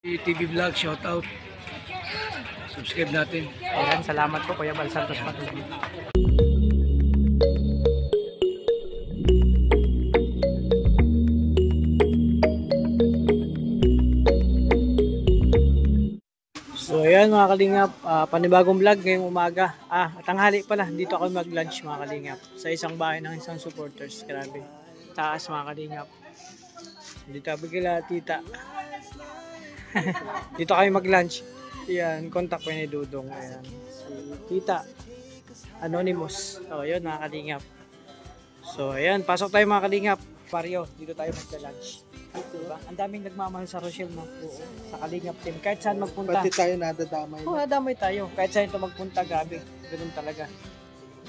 TV Vlog, shout out. Subscribe natin. Ayan, salamat po Kuya Bal Santos Patuloy. So ayan mga kalingap, panibagong vlog ngayong umaga. Tanghali pala, dito ako mag-lunch mga kalingap. Sa isang bahay ng isang supporters, grabe. Taas mga kalingap. Dito bigla tita. Dito kayo mag-lunch. Yan, contact ko ni Dudong. Ayan. Si Tita Anonymous. So, yun mga kalingap. So, ayan, pasok tayo mga kalingap. Pario, dito tayo mag-lunch. Diba? Ang daming nagmamahal sa Rochelle, no? Oo. Sa kalingap team. Kahit saan magpunta. Pati tayo nadadamay. Oo, nadamay tayo. Kahit saan ito magpunta, grabe. Ganun talaga.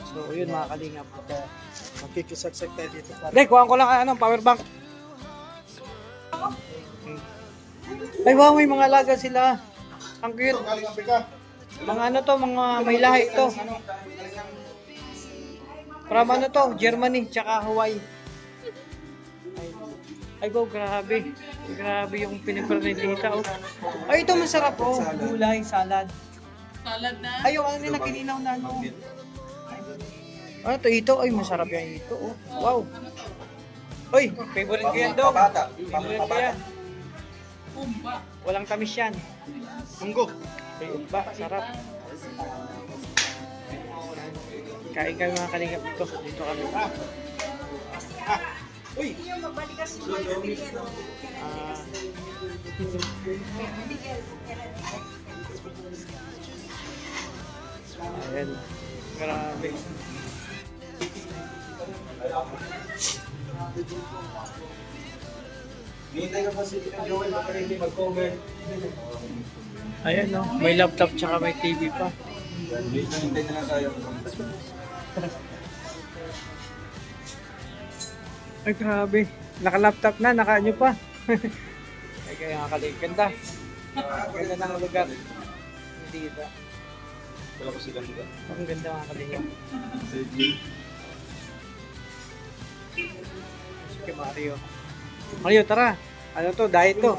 So, yun mga kalingap. Makikisagsak tayo dito. Hindi, kuhaan ko lang power bank. Ay, wow, may mga alaga sila. Ang cute. Galing Africa. Mga ano to, mga may lahi to. From ano to, Germany, tsaka Hawaii. Ay, wow, grabe. Grabe yung pinipira ni Tita, oh. Ay, ito masarap, oh. Gulay, salad. Salad na? Ay, yung ano na kininaw na, ano. Ano to, ito? Ay, masarap yan ito, oh. Wow. Uy, favorite ko yan, Dong. Favorite ko yan. Pumba. Walang tamis yan. Munggo. Ay, ba, sarap. Kain kami mga kalingap dito. Dito kami. Uy! Ayan. Grabe. Hintay ka pa si Joel, baka hindi mag-cover. Ayan, no. May laptop tsaka may TV pa. Hintay na lang tayo. Ay, grabe. Naka-laptop na, naka-ano pa. Ay, kaya nakakalig. Ganda. Ganda ng lugar. Hindi ba? Wala ko silang lugar. Ang ganda mga kalingap. Sige, Mario. Mario, tara. Ano to? Diet to.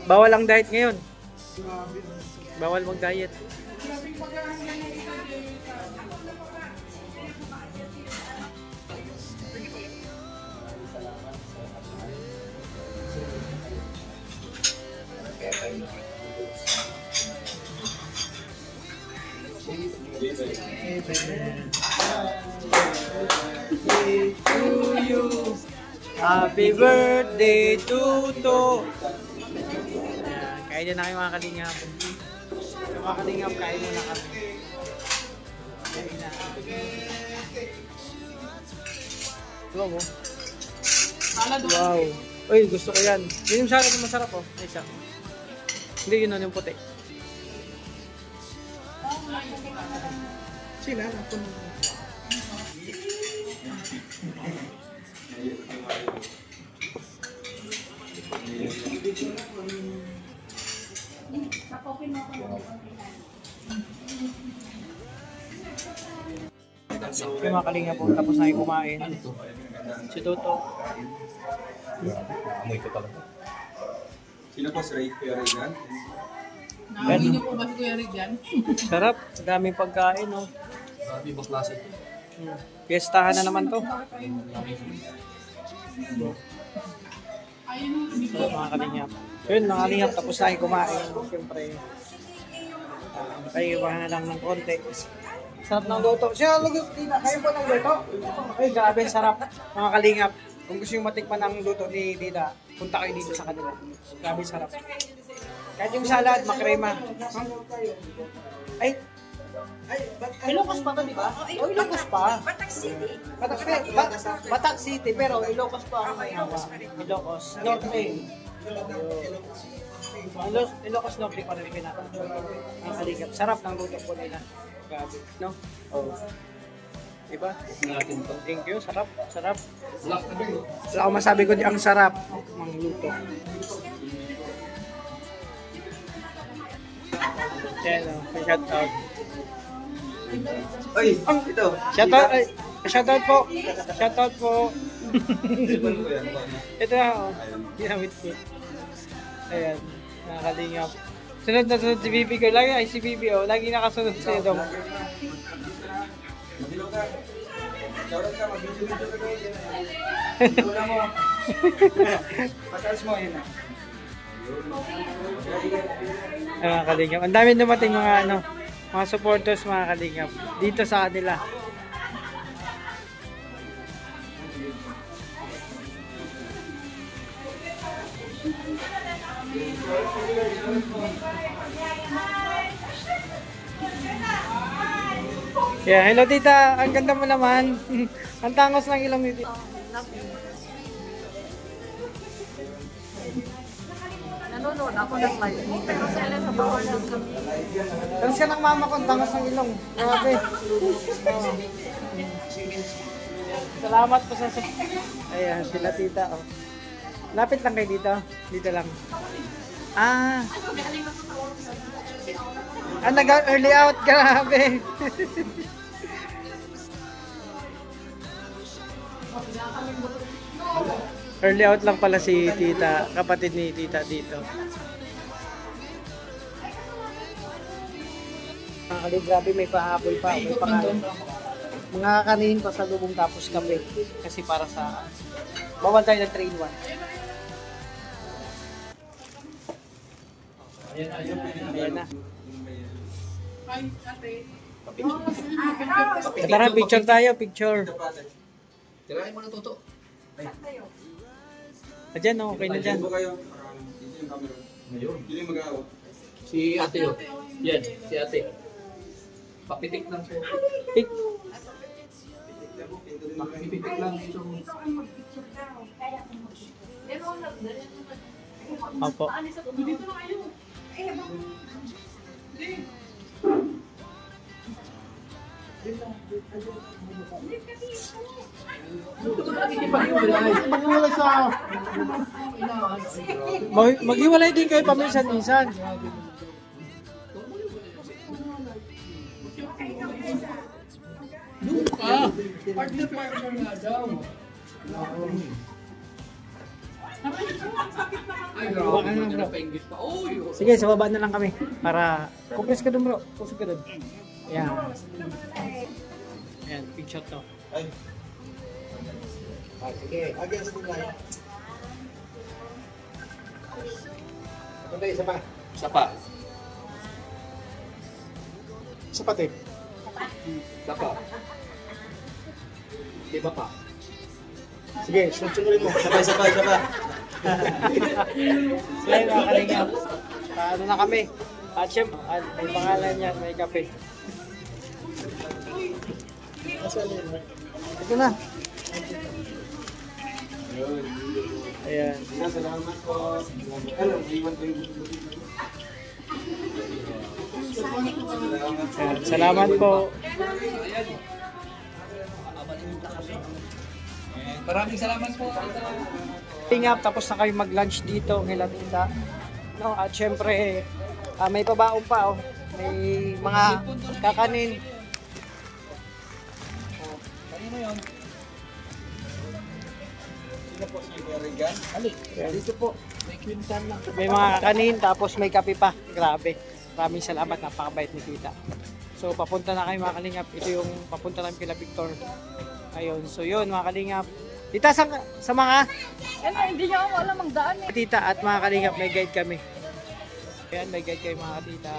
Bawal ang diet ngayon. Bawal mag-diet. Happy birthday to Kain na kayo mga kalingap. Mga kalingap, kain na kami. Kain na. Wow, oh. Salad na. Wow. Uy, gusto ko yan. Yun yung salad na masarap, oh. Isa. Hindi, yun yung puti. Sila na. Okay mga kalingap po, tapos na yung kumain. Si Toto. Amoy ko pala. Sino po si Ray? Kuya Ray yan? Nakakita niyo po ba si Kuya Rick dyan? Sarap, daming pagkain, oh. Sabi ba klase? Fiestahan na naman to. Ayun o, hindi So, mga kalingap. So yun, mga kalingap, tapos na yung kumain. Siyempre, kayo ba na lang ng konti. Sarap ng luto. Siya, luto, Tina, kayo po ng luto? Ay, grabe, sarap. Mga kalingap, kung gusto yung matikman ng luto ni Dida, punta kayo dito sa kanila. Grabe, sarap. Kahit yung salad, makrema. Ay, Ilocos pa to, di ba? Oh, Ilocos pa. Batak City. Batak City, pero Ilocos pa ang may hawa. Ilocos. Norte. Ilocos Norte pa rin kinakain. Ang kalingap. Sarap ng luto po nila. Grabe. No? Oh. Diba? Thank you. Sarap. Sarap. Wala akong masabi ko ang sarap ng luto. Yan o. Shout out. Ay, ito. Shoutout po. Shoutout po. Ito na, oh. Ginamit ko. Ayan. Mga kalingap. Sunod na sunod si Bibi ko. Lagi ay si Bibi oh. Lagi nakasunod sa'yo dong. Madilaw ka. Shoutout ka, mag-video-video ka kayo. Wala mo. Pataas mo, yun na. Ay, mga kalingap. Ang dami dumating mga ano, mga supporters mga kalingap. Dito sa kanila. Yeah, hello tita. Ang ganda mo naman. Ang tangos ng ilong ni tita. Nanonood ako ng live. Pero sila sa bawal lang kami. Pero siya ng mama ko, ang tangos ng ilong. Grabe. Oh. Salamat po sa... Ayan, sila tita. Oh. Lapit lang kayo dito. Dito lang. Ah. Ah, nag-early out. Grabe. Early out lang pala si tita. Kapatid ni tita dito. Grabe, may pahabol pa. May pakain. Mga kakanin pa sa lubong tapos kape. Kasi para sa... Bawal tayo ng 3-in-1. Ayan na. Ay, ate. Tara, picture tayo, picture. Tirahin mo na toto. Ayan, okay na dyan. Dito kayo. Dito yung camera. Dito yung mag-aawak. Si ate yun. Yan, si ate. Papitik lang siya. Pic- Papitik lang dito. Opo. Dito na kayo. Maghiwalay din kayo paminsan-minsan. Partner nga daw. Ay, grabe. Hindi na pa-English pa. Uy! Sige, sa baba na lang kami. Para, compress ka dun bro. Pusog ka dun. Ayan. Ayan, picture to. Sige, against the line. Ito isa pa. Isa pa. Isa pa, tape. Isa pa. Di ba pa? Sige, sunod mo. Isa pa, isa pa, isa pa. So yun mga kalingap. Ano na kami. At syempre, may pangalan yan, may kape. Ito na. Ayan. Salamat po. Ano, iwan ko yung... Ayan. Salamat po. Maraming salamat po. Tingap, tapos na kayo mag-lunch dito ng tita. No, at syempre, may pabaon pa. Oh. May mga kakanin. Kanino yun? Sino po si Regan? Ayan. Dito po. May mga kakanin, tapos may kape pa. Grabe. Maraming salamat, napakabait ni tita. So, papunta na kayo mga kalingap. Ito yung papunta namin kila Victor. Ayun. So, yun mga kalingap. Tita, sa mga Hindi niya ako alam ang daan eh. tita at mga kalingap, may guide kami. Ayan, may guide kayo mga tita.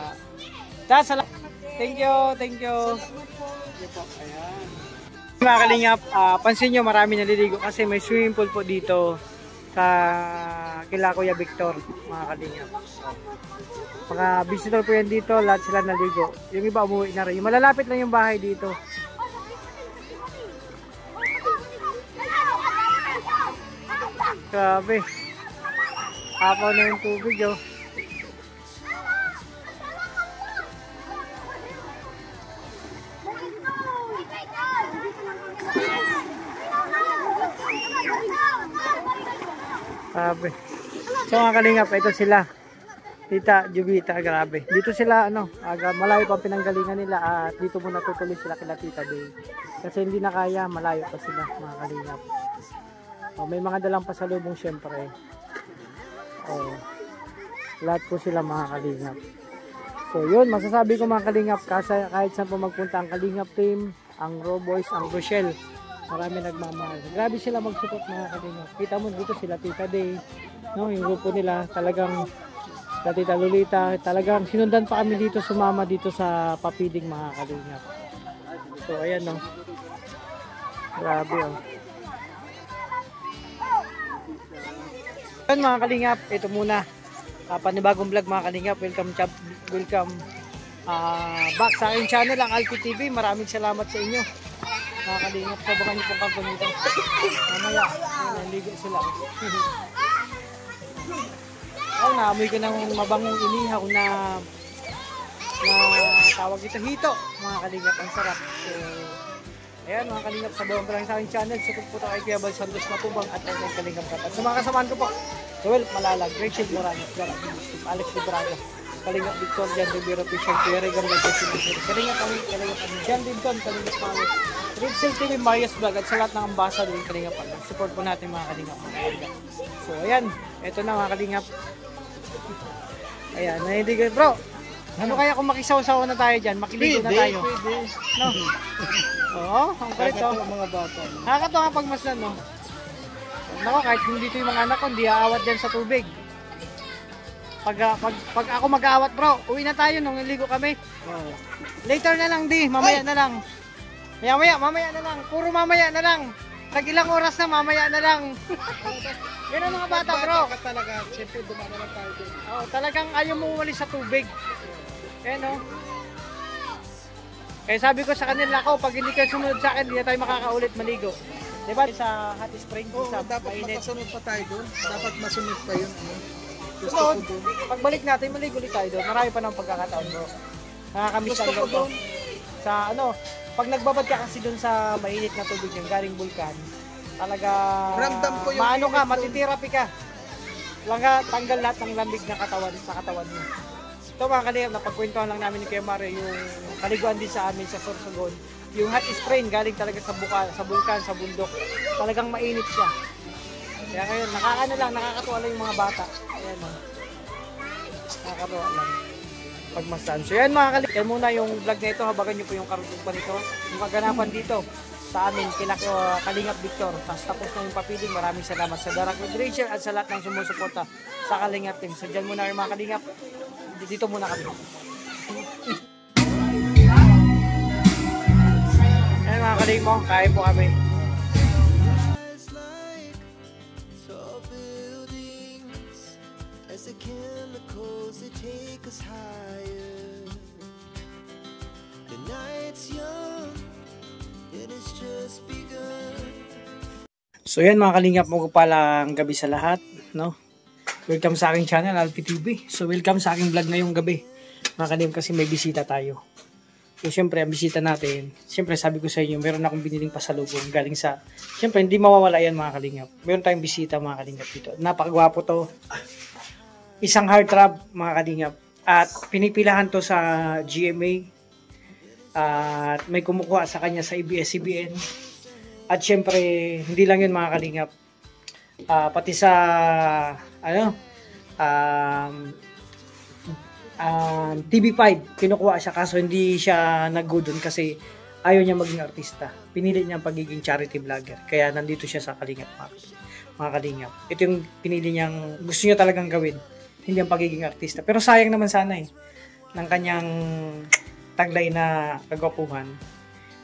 Tita, thank you, thank you. Thank you po. Ayan. Mga kalingap, pansin nyo marami naliligo kasi may swimming pool po dito sa kila Kuya Victor, mga kalingap. Mga visitor po yan dito, lahat sila naligo. Yung iba umuwi na rin. Yung malalapit lang yung bahay dito. Grabe. Apaw na yung tubig, oh. Grabe. So mga kalingap, ito sila. Tita Jubita, grabe. Dito sila, malayo pa pinanggalingan nila at dito muna tutuloy sila kila Tita Day. Kasi hindi na kaya, malayo pa sila, mga kalingap. Oh, may mga dalang pasalubong syempre. Oh. Lahat po sila mga kalingap. So yun, masasabi ko mga kalingap, kahit saan po magpunta ang kalingap team, ang Raw Boys, ang Rochelle, marami nagmamahal. Grabe sila mag-support mga kalingap. Kita mo dito sila Tita Day, no, yung grupo nila, talagang sa Tita Lolita, talagang sinundan pa kami dito, sumama dito sa papiling mga kalingap. So ayan no. Grabe oh. Yan mga kalingap, ito muna. Panibagong vlog mga kalingap. Welcome back sa aking channel, ang Alpi TV. Maraming salamat sa inyo mga kalingap. Sabakan niyo pong kampong nito. Mamaya, naligo sila. Naamoy ko ng mabangong inihaw na tawag ito hito mga kalingap. Ang sarap. So, ayan mga kalingap, sabawan ko lang sa aking channel. Support po tayo kay Kuya Bal Santos Matubang at ang kalingap kapat. Sa mga kasamaan ko po, Joel Malalag, Rachel Morales, Alex Libraga, Kalingap Victor, Jan Rivero, Fisher, Kuya Regan, Kalingap Jan Dinton, Kalingap Malos, Rachel TV, Marius Vlog, at sa lahat ng ambassador ng Kalingap. Support po natin mga kalingap. So ayan, eto na mga kalingap. Ayan, nahindigan bro. Ano kaya kung makisaw-saw na tayo dyan? Makiligo na tayo. No? Oo, ang kulit oh. Mga bata. Nakakatawa pag maslan, no? Nako, kahit hindi dito yung mga anak ko, hindi aawat dyan sa tubig. Pag ako mag-aawat bro, uwi na tayo nung niligo kami. Later na lang mamaya na lang. Mamaya na lang. Puro mamaya na lang. Tag-ilang oras na, mamaya na lang. Yan ang mga bata bro. Bata ka talaga, siyempre dumana lang tayo din. Oo, talagang ayaw mo umalis sa tubig. Ayan o. Kaya sabi ko sa kanila ko, pag hindi ka sumunod sa akin, hindi na tayo makakaulit maligo. Diba? Sa hot spring, sa dapat mainit. makasunod pa tayo doon. Dapat masunod pa yun. Gusto So, ko doon. pagbalik natin, maligo ulit tayo doon. Marami pa ng pagkakataon bro. Nakakamiss Gusto tayo ko doon. Sa ano, pag nagbabad ka kasi doon sa mainit na tubig yung galing bulkan, talaga Ramdam ko yung maano ka, init doon. matitirapi ka. Tanggal lahat ng lamig na katawan sa katawan mo. Ito mga kalingap, napagkwentuhan lang namin ni Kuya Mario yung kaliguan din sa amin sa Sorsogon. Yung hot spring galing talaga sa bulkan, sa bundok. Talagang mainit siya. Kaya ngayon, nakakatuwa lang yung mga bata. Ayan o. Nakakatuwa lang. Pagmasdan. So yan mga kalingap, yan muna yung vlog na ito. Habagan nyo po yung karugtong pa nito. Yung kaganapan dito sa amin, kila Kalingap Victor. Tapos na yung papiling. Maraming salamat sa Darak Rachel at sa lahat ng sumusuporta sa Kalingap team. So dyan muna yung mga kalingap. Dito muna kami. Ayan mga kalingap mo, kain po kami. So yan mga kalingap, magpapalang gabi sa lahat, no? Welcome sa aking channel, Alpi TV. So welcome sa aking vlog ngayong gabi. Mga kalingap, kasi may bisita tayo. So syempre, ang bisita natin, syempre sabi ko sa inyo, meron akong biniling pasalubong galing sa, syempre hindi mawawala yan mga kalingap. Meron tayong bisita mga kalingap dito. Napakagwapo to. Isang heartthrob mga kalingap. At pinipilahan to sa GMA. At may kumukuha sa kanya sa ABS-CBN. At syempre, hindi lang yun mga kalingap. Pati sa TV5 kinukuha siya, kaso hindi siya nag-go doon kasi ayaw niya maging artista. Pinili niya ang pagiging charity vlogger, kaya nandito siya sa Kalingap mga kalingap. Ito yung pinili niyang gusto niya talagang gawin, hindi ang pagiging artista. Pero sayang naman sana ng kanyang taglay na kagwapuhan.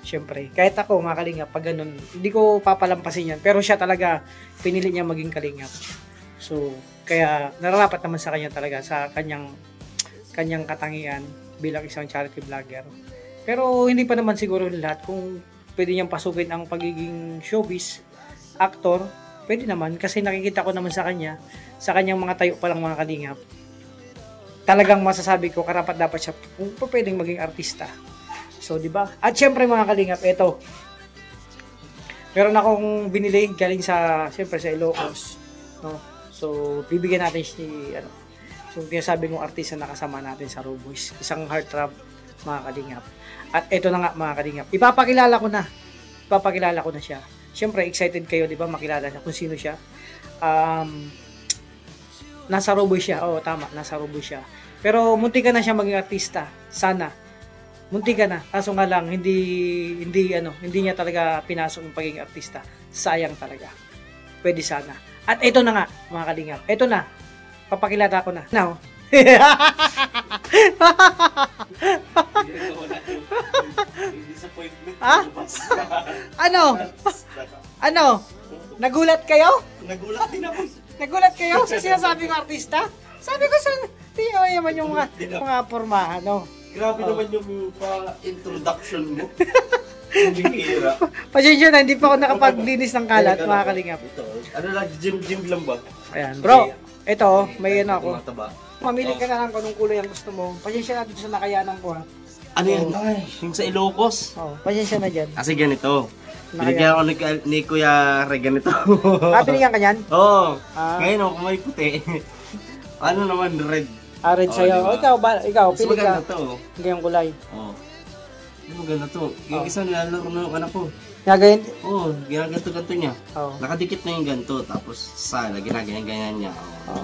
Siyempre, kahit ako mga kalingap, pag ganun, hindi ko papalampasin yan. Pero siya talaga, pinili niya maging kalingap. So, kaya nararapat naman sa kanya talaga, sa kanyang katangian bilang isang charity vlogger. Pero hindi pa naman siguro lahat. Kung pwede niyang pasukin ang pagiging showbiz, actor, pwede naman. Kasi nakikita ko naman sa kanyang mga tayo pa lang mga kalingap. Talagang masasabi ko, karapat dapat siya kung pwedeng maging artista. So, di ba? At syempre mga kalingap, ito. Meron akong binili galing syempre sa Ilocos, no? So, bibigyan natin so, sinasabi kong artista na kasama natin sa Raw Boys. Isang heartthrob mga kalingap. At ito na nga mga kalingap. Ipapakilala ko na siya. Syempre, excited kayo, di ba? Makilala niya kung sino siya. Nasa Roboy siya. Oo, tama. Nasa Roboy siya. Pero munti ka na siya maging artista. Sana. Munti ka na. Kaso nga lang, hindi niya talaga pinasok yung pagiging artista. Sayang talaga. Pwede sana. At ito na nga, mga kalingap. Ito na. Papakilata ko na. Now. Ha? Ano? Nagulat kayo? Nagulat din ako. Nagulat kayo sa sinasabi ng artista? Sabi ko sa naman yung mga porma, ano. Grabe naman yung pa-introduction mo. Hindi hira. Pasensya na, hindi pa ako nakapaglinis ng kalat, mga kalingap. Ito, ano lang, gym lang ba? Ayan, bro. Ito, may ano ako. Tumataba. Mamili ka na lang kung anong kulay ang gusto mo. Pasensya na dito sa nakayanan ko, ha. Ano yan? Ay, yung sa Ilocos. Oh, pasensya na dyan. Kasi ganito. Binigyan ako ni Kuya Ray ganito. Binigyan ka niyan? Oo. Ah. Ngayon ako may puti. Ano naman, red. Red Oh, sa'yo. diba? Ikaw, Mas pili maganda ka. to. Gayong kulay. Oo. Maganda to. Yung isa nilalaro na yung anak ko. Gagayin? Oo, ginaganto-ganto niya. Oo. Nakadikit na yung ganto, tapos sala, ginaganyan niya.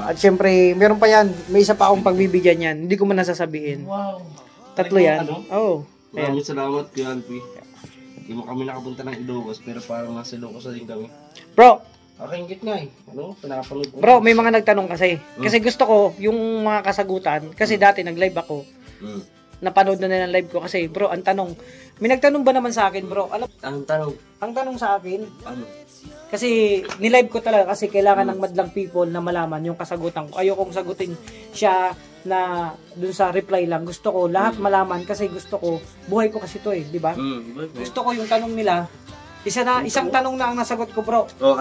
At syempre, meron pa yan. May isa pa akong pagbibigyan yan. Hindi ko man nasasabihin. Wow. Tatlo yan. Ano? Oo. Ayan. Maraming salamat, Kuya Alpi. Hindi mo kami nakapunta ng Ilocos, pero parang nasa Ilocos na din kami. Bro, Nakakingit nga eh. Ano? Pinapanood ko. bro, may mga nagtanong kasi. Kasi gusto ko, yung mga kasagutan, kasi dati nag-live ako, Hmm. napanood na nila ang live ko kasi, bro, ang tanong, may nagtanong ba naman sa akin, bro? Alam, Anong tanong? ang tanong sa akin, Ano? kasi nilive ko talaga kasi kailangan ng madlang people na malaman yung kasagutan ko. Ayokong sagutin siya na dun sa reply lang. Gusto ko lahat malaman kasi gusto ko, buhay ko kasi to eh, di ba? Gusto ko yung tanong nila, isang tanong na ang nasagot ko, bro. Oh,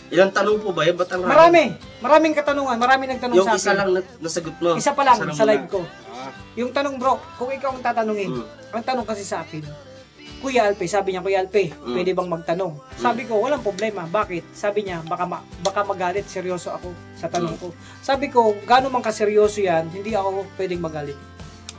ilang tanong po ba? Ba't ang rami? Maraming katanungan, maraming nagtanong Yung sa isa akin. lang nasagot mo. Isa pa lang Isa sa muna. live ko. Yung tanong, bro, kung ikaw ang tatanungin, ang tanong kasi sa akin, Kuya Alpe, sabi niya, Kuya Alpe, pwede bang magtanong? Sabi ko, walang problema. Bakit? Sabi niya, baka magalit, seryoso ako sa tanong ko. Sabi ko, gaano man kaseryoso yan, hindi ako pwedeng magalit.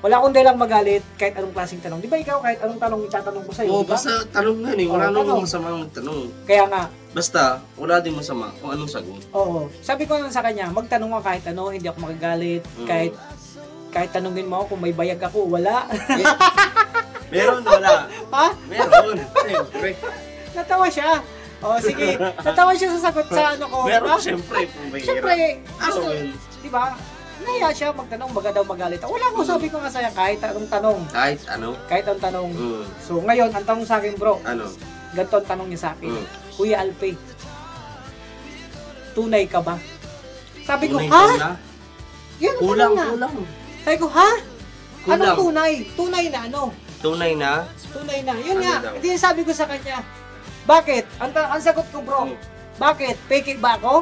Wala akong dahilang magalit kahit anong klaseng tanong. Di ba ikaw kahit anong tanong itatanong mo sa'yo? Oo, di ba? basta tanong nga eh. Wala Oo, namang tanong. masama magtanong. Kaya nga, Basta, wala din masama kung anong sagot. oo. Sabi ko lang sa kanya, magtanong ka kahit ano, hindi ako magagalit. Kahit tanungin mo ako kung may bayag ako, wala. Meron, wala. Ha? Meron. Siyempre. Natawa siya. O sige, natawa siya sa sagot sa ano ko. Meron, diba? siyempre. Kung may Siyempre, Ano gusto, yun? di ba? Naya siya magtanong, baga daw magalit. Wala ko, sabi ko nga sa'yo, kahit anong tanong. Kahit ano. Kahit anong tanong. Mm. So ngayon, ang tanong sa akin, bro, Ano? ganito ang tanong niya sa akin. Mm. Kuya Alpe, tunay ka ba? Sabi ko, Tunay ha? ka na? Yan ang Kulang, tanong na. kulang. Sabi ko, ha? Anong Kulang. tunay? Tunay na ano? Tunay na? Tunay na. Yun Ano nga, daw? hindi sabi ko sa kanya. Bakit? Ang sagot ko, bro. Oh. Bakit? Fake ba ako?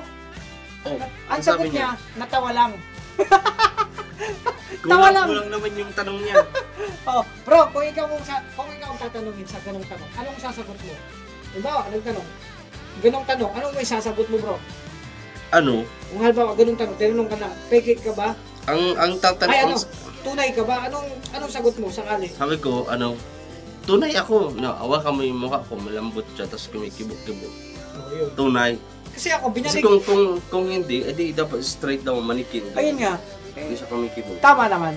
Oh, Ang ano sagot sabi niya, natawa lang. Kulang, lang. kulang naman yung tanong niya. Oh, bro, kung ikaw ang tatanungin sa ganung tanong, anong sasagot mo? Diba, anong tanong? Ganong tanong, anong may sasagot mo, bro? Ano? Kung halimbawa, ganung tanong, tinanong ka na, fake ka ba? Ang tatanong, Ay, ano? Tunay ka ba? Anong sagot mo sakali? sabi ko, tunay ako. No, awa ka mo yung mukha ko, malambot siya, tapos kumikibok-kibok. Oh, yun. Tunay. Kasi ako, Kasi binalik. kung hindi, edi dapat straight daw manikin. Ayun nga. Hindi siya kumikibok. Tama naman.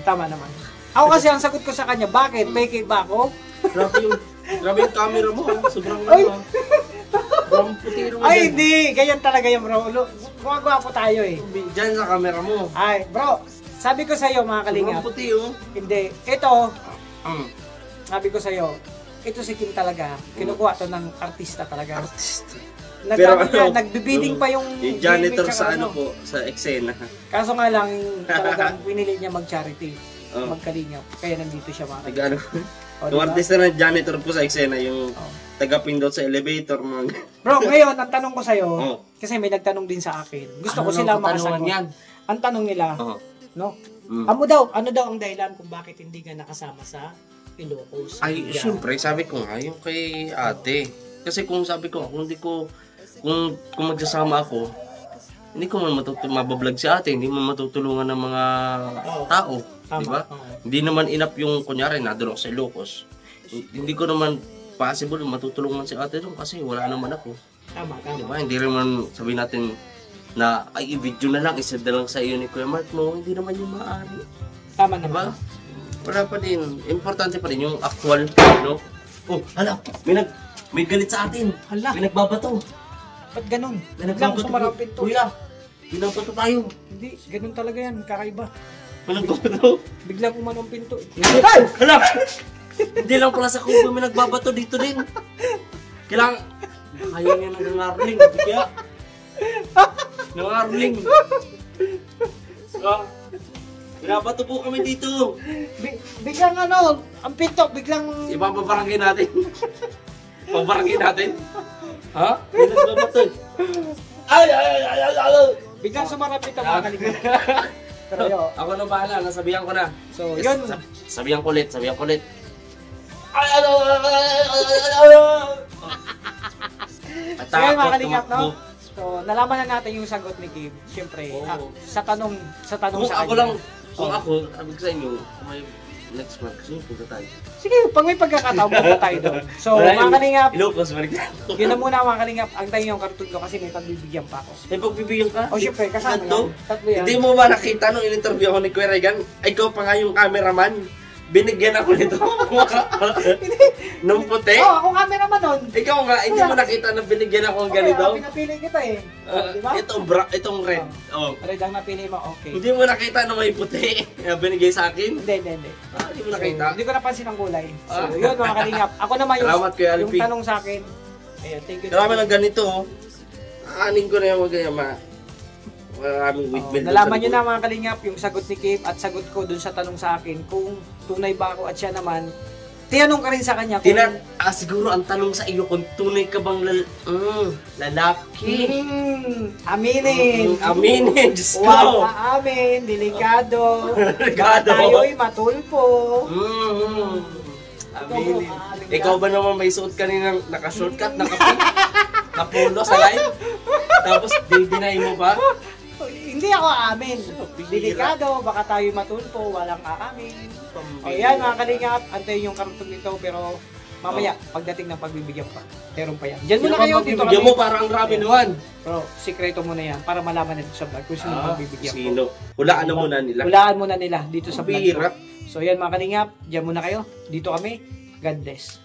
Ako kasi ang sagot ko sa kanya, bakit? Fake ba ako? Grabe yung camera mo. Sobrang Ay! Sobrang puti rin mo Ay, dyan. hindi. Ganyan talaga yung bro. Gumagawa po tayo eh. Diyan sa camera mo. Ay, bro. Sabi ko sa'yo, mga kalingap. Sobrang puti oh. Hindi. Ito, Mm. sabi ko sa'yo, ito si Kim talaga. Kinukuha to ng artista talaga. Artist. Nagbibidding pa yung Yung janitor gamit sa tsaka ano po, sa eksena. Kaso nga lang, talagang pinili niya mag-charity. Oh. Magkalingap. Kaya nandito siya mga Nag ano. O, Yung diba? artista ng janitor po sa eksena, yung Oh. taga-pindot sa elevator. Mga... Bro, ngayon, ang tanong ko sa'yo, Oh. kasi may nagtanong din sa akin. Gusto ko Ano sila lang katanungan makasagot. yan? Ang tanong nila, Oh. no? Mm. Ano daw ang dahilan kung bakit hindi ka nakasama sa Ilocos? Ay, Yan. syempre, sabi ko nga, yung kay ate. Kasi kung sabi ko, kung kung magsasama ako, hindi ko man mabablog si ate, hindi man matutulungan ng mga tao. Tama. Di ba? Oo. Hindi naman enough yung, kunyari, nadun ako sa Ilocos. Hindi ko naman possible matutulungan si ate doon kasi wala naman ako. Tama. Di ba? Hindi rin man sabihin natin na ay i-video na lang, isend na lang sa iyo ni Kuya Mark, no, hindi naman yung maaari. Tama Diba? naman. Wala pa din. Importante pa rin yung actual, no? Oh, hala, may galit sa atin. Hala. May nagbabato. Ba't ganun? May Biglang nagbabato. sumarapin to. Kuya, binabato tayo. Hindi, ganun talaga yan. Kakaiba. May nagbabato. Biglang umanong pinto. Ay! Hala! Hindi lang pala sa kubo may nagbabato dito din. Kailangan, ayaw niya nangangarling. Kaya, nangangarling. Binabato po kami dito. Biglang ano, ang pinto, biglang... Ipapabarangay natin. Pabarangay natin. Ha? May nagbabato. Ay! Biglang sumarapin to mga kalingap. Pero yo, Ako na bahala, nasabihan ko na. so yun. Sabihan ko ulit. So yun mga kalingap, no? So nalaman na natin yung sagot ni Kim. Siyempre, Oo. sa tanong Kung sa ako kanya. lang, kung ako, sabi ko sa inyo, kung may next month, kasi punta tayo. Sige, pag may pagkakataon, punta tayo doon. So mga kalingap, Ilocos, balik na. yun na muna mga kalingap. Ang tayo yung karton ko kasi may pagbibigyan pa ako. May pagbibigyan ka? O siyempre, kasama Tatlo? yan. Tatlo yan. Hindi mo ba nakita nung in-interview ako ni Kuya Regan? Ay, ikaw pa nga yung cameraman. Binigyan ako nito. Nung puti. Oh, ako cameraman nun. Ikaw nga, hindi mo nakita na binigyan ako ng ganito? Okay, pinapili kita eh. Diba? Itong red. Oh. Red ang napili mo, okay. Hindi mo nakita na may puti na binigay sa akin? Hindi. Hindi mo So, nakita? hindi ko napansin ang kulay. So, Ah. yun mga kalingap. Ako naman yung, Salamat, Kuya yung Alpi. tanong sa akin. Ayun, thank you. Marami ng ganito, oh. Aanin ko na yung mga maraming wheatmeal. Nalaman nyo na mga kalingap yung sagot ni Kim at sagot ko dun sa tanong sa akin kung tunay ba ako at siya naman. Tinanong ka rin sa kanya kung Siguro ang tanong sa iyo kung tunay ka bang lalaki. aminin. Aminin, Diyos ko. Huwag aamin, delikado. Delikado. Tayo'y matulpo. Aminin. Ikaw ba naman may suot kaninang naka-shortcut, naka-polo sa live? Tapos deny mo ba? Hindi ako aamin. Delikado, baka tayo'y matulpo, walang aamin. O yan mga kalingap, antayin yung karton nito pero mamaya, pagdating ng pagbibigyan pa. Meron pa yan. Diyan muna kayo, dito Bigyan mo kami. parang ang grabe naman. Pero sikreto muna yan para malaman nito sa vlog kung sino pagbibigyan ko. Sino? Hulaan na muna nila. Hulaan muna nila dito sa vlog. Bihira. So yan mga kalingap, diyan muna kayo. Dito kami. God bless.